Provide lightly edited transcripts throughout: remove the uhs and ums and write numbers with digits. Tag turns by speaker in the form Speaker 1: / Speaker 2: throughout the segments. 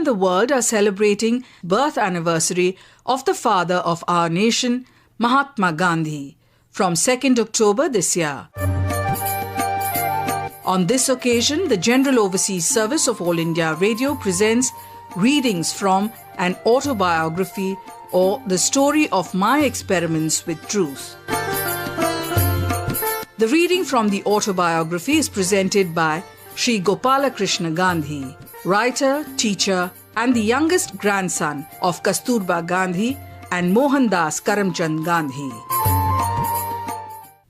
Speaker 1: and the world are celebrating birth anniversary of the father of our nation, Mahatma Gandhi, from 2nd October this year. On this occasion, the General Overseas Service of All India Radio presents readings from an autobiography or the story of my experiments with truth. The reading from the autobiography is presented by Sri Gopalakrishna Gandhi, writer, teacher, and the youngest grandson of Kasturba Gandhi and Mohandas Karamchand Gandhi.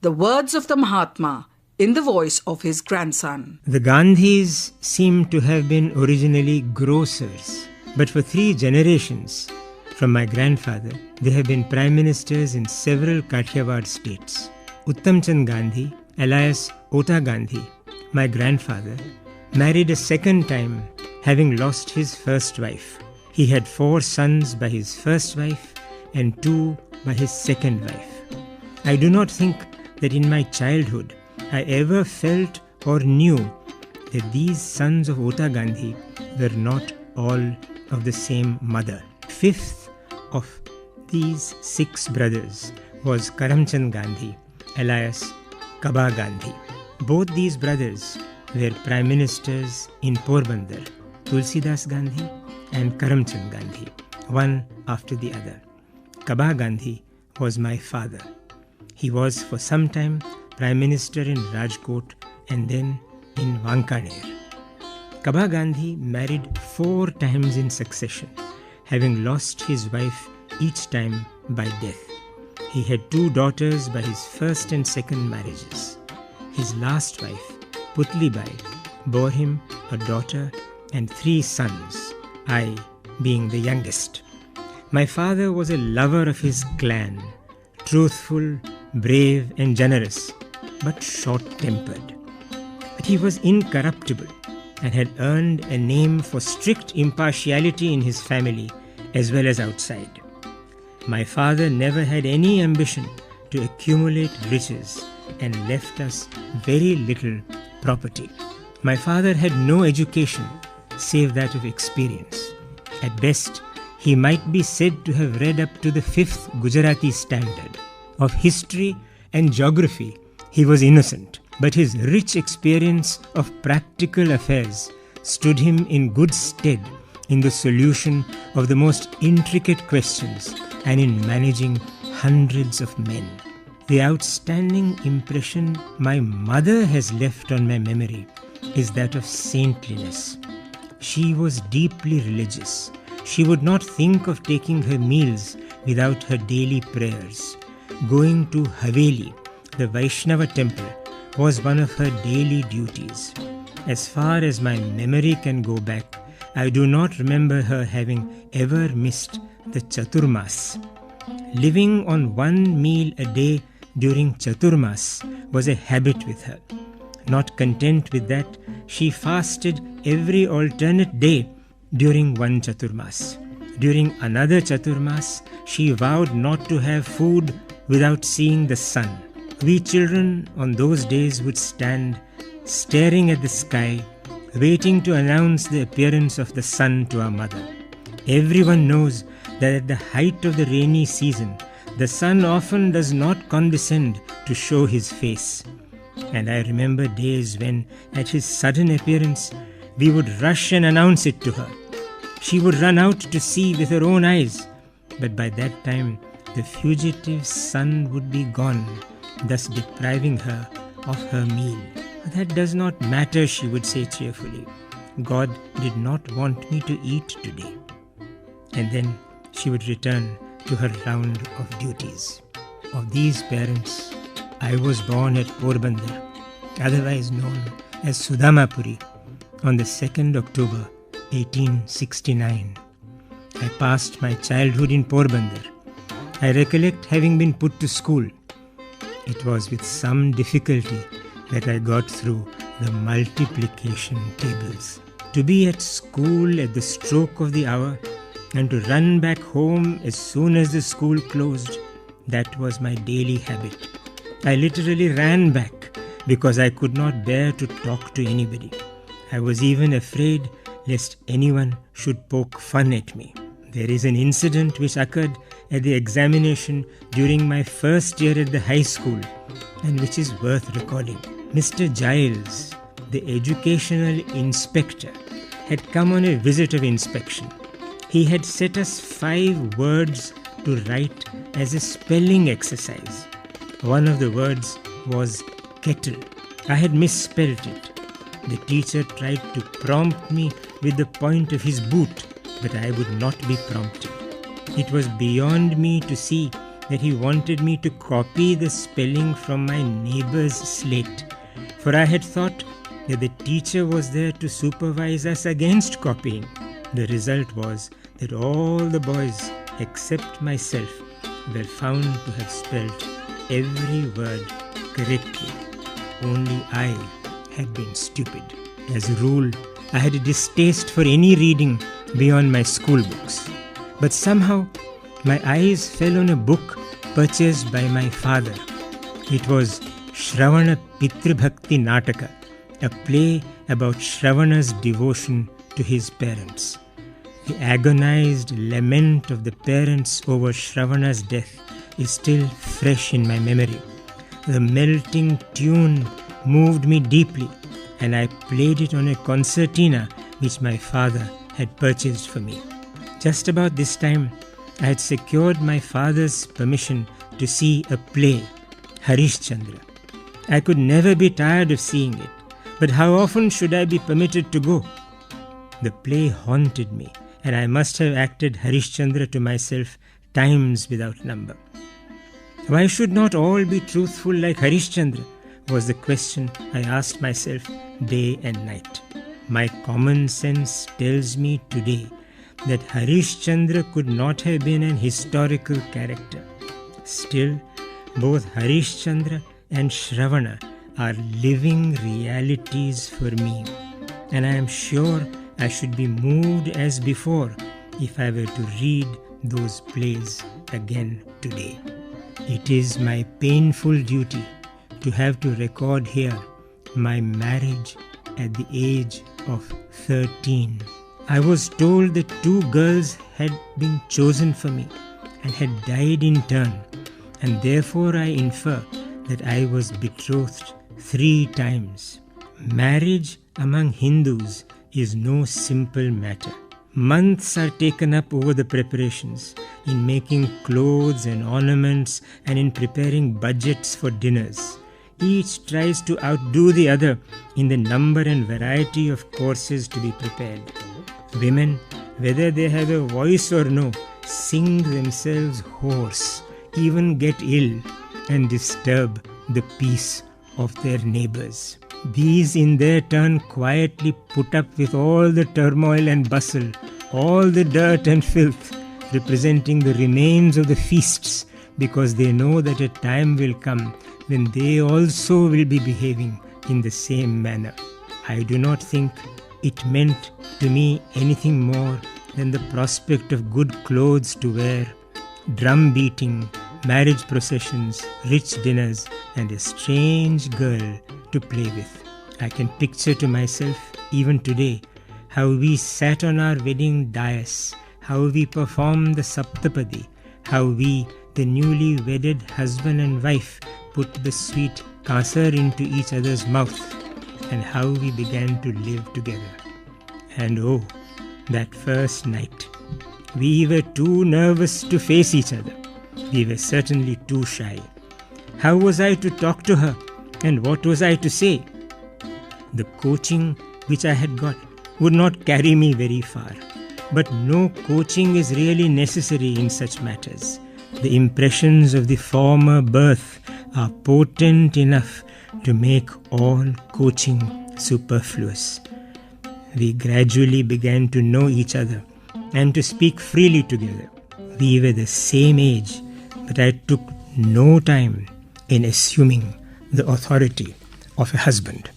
Speaker 1: The words of the Mahatma in the voice of his grandson.
Speaker 2: The Gandhis seem to have been originally grocers, but for 3 generations, from my grandfather, they have been prime ministers in several Kathiawar states. Uttamchand Gandhi, alias Ota Gandhi, my grandfather, married a second time, having lost his first wife. He had 4 sons by his first wife and 2 by his second wife. I do not think that in my childhood I ever felt or knew that these sons of Ota Gandhi were not all of the same mother. 5th of these 6 brothers was Karamchand Gandhi, alias Kaba Gandhi. Both these brothers were prime ministers in Porbandar, Tulsidas Gandhi and Karamchand Gandhi, one after the other. Kaba Gandhi was my father. He was for some time Prime Minister in Rajkot and then in Wankaner. Kaba Gandhi married 4 times in succession, having lost his wife each time by death. He had 2 daughters by his first and second marriages. His last wife, Putlibai, bore him a daughter and 3 sons, I being the youngest. My father was a lover of his clan, truthful, brave and generous, but short-tempered. But he was incorruptible and had earned a name for strict impartiality in his family as well as outside. My father never had any ambition to accumulate riches and left us very little property. My father had no education save that of experience. At best, he might be said to have read up to the 5th Gujarati standard. Of history and geography, he was innocent, but his rich experience of practical affairs stood him in good stead in the solution of the most intricate questions and in managing hundreds of men. The outstanding impression my mother has left on my memory is that of saintliness. She was deeply religious. She would not think of taking her meals without her daily prayers. Going to Haveli, the Vaishnava temple, was one of her daily duties. As far as my memory can go back, I do not remember her having ever missed the Chaturmas. Living on 1 meal a day during Chaturmas was a habit with her. Not content with that, she fasted every alternate day during one Chaturmas. During another Chaturmas, she vowed not to have food without seeing the sun. We children on those days would stand staring at the sky, waiting to announce the appearance of the sun to our mother. Everyone knows that at the height of the rainy season, the sun often does not condescend to show his face. And I remember days when, at his sudden appearance, we would rush and announce it to her. She would run out to see with her own eyes, but by that time the fugitive sun would be gone, thus depriving her of her meal. That does not matter, she would say cheerfully. God did not want me to eat today. And then she would return to her round of duties. Of these parents, I was born at Porbandar, otherwise known as Sudamapuri, on the 2nd October 1869. I passed my childhood in Porbandar. I recollect having been put to school. It was with some difficulty that I got through the multiplication tables. To be at school at the stroke of the hour and to run back home as soon as the school closed, that was my daily habit. I literally ran back because I could not bear to talk to anybody. I was even afraid lest anyone should poke fun at me. There is an incident which occurred at the examination during my first year at the high school and which is worth recording. Mr. Giles, the educational inspector, had come on a visit of inspection. He had set us 5 words to write as a spelling exercise. One of the words was kettle. I had misspelled it. The teacher tried to prompt me with the point of his boot, but I would not be prompted. It was beyond me to see that he wanted me to copy the spelling from my neighbor's slate, for I had thought that the teacher was there to supervise us against copying. The result was that all the boys, except myself, were found to have spelled every word correctly. Only I had been stupid. As a rule, I had a distaste for any reading beyond my school books. But somehow, my eyes fell on a book purchased by my father. It was Shravana Pitribhakti Nataka, a play about Shravana's devotion to his parents. The agonized lament of the parents over Shravana's death is still fresh in my memory. The melting tune moved me deeply, and I played it on a concertina which my father had purchased for me. Just about this time, I had secured my father's permission to see a play, Harishchandra. I could never be tired of seeing it, but how often should I be permitted to go? The play haunted me, and I must have acted Harishchandra to myself times without number. Why should not all be truthful like Harishchandra? Was the question I asked myself day and night. My common sense tells me today that Harishchandra could not have been an historical character. Still, both Harishchandra and Shravana are living realities for me, and I am sure I should be moved as before if I were to read those plays again today. It is my painful duty to have to record here my marriage at the age of 13. I was told that 2 girls had been chosen for me and had died in turn, and therefore I infer that I was betrothed 3 times. Marriage among Hindus is no simple matter. Months are taken up over the preparations, in making clothes and ornaments and in preparing budgets for dinners. Each tries to outdo the other in the number and variety of courses to be prepared. Women, whether they have a voice or no, sing themselves hoarse, even get ill, and disturb the peace of their neighbors. These in their turn quietly put up with all the turmoil and bustle, all the dirt and filth, representing the remains of the feasts, because they know that a time will come when they also will be behaving in the same manner. I do not think it meant to me anything more than the prospect of good clothes to wear, drum beating, marriage processions, rich dinners, and a strange girl to play with. I can picture to myself, even today, how we sat on our wedding dais, how we performed the Saptapadi, how we, the newly wedded husband and wife, put the sweet kasar into each other's mouth, and how we began to live together. And oh, that first night, we were too nervous to face each other. We were certainly too shy. How was I to talk to her, and what was I to say? The coaching which I had got would not carry me very far. But no coaching is really necessary in such matters. The impressions of the former birth are potent enough to make all coaching superfluous. We gradually began to know each other and to speak freely together. We were the same age, but I took no time in assuming the authority of a husband.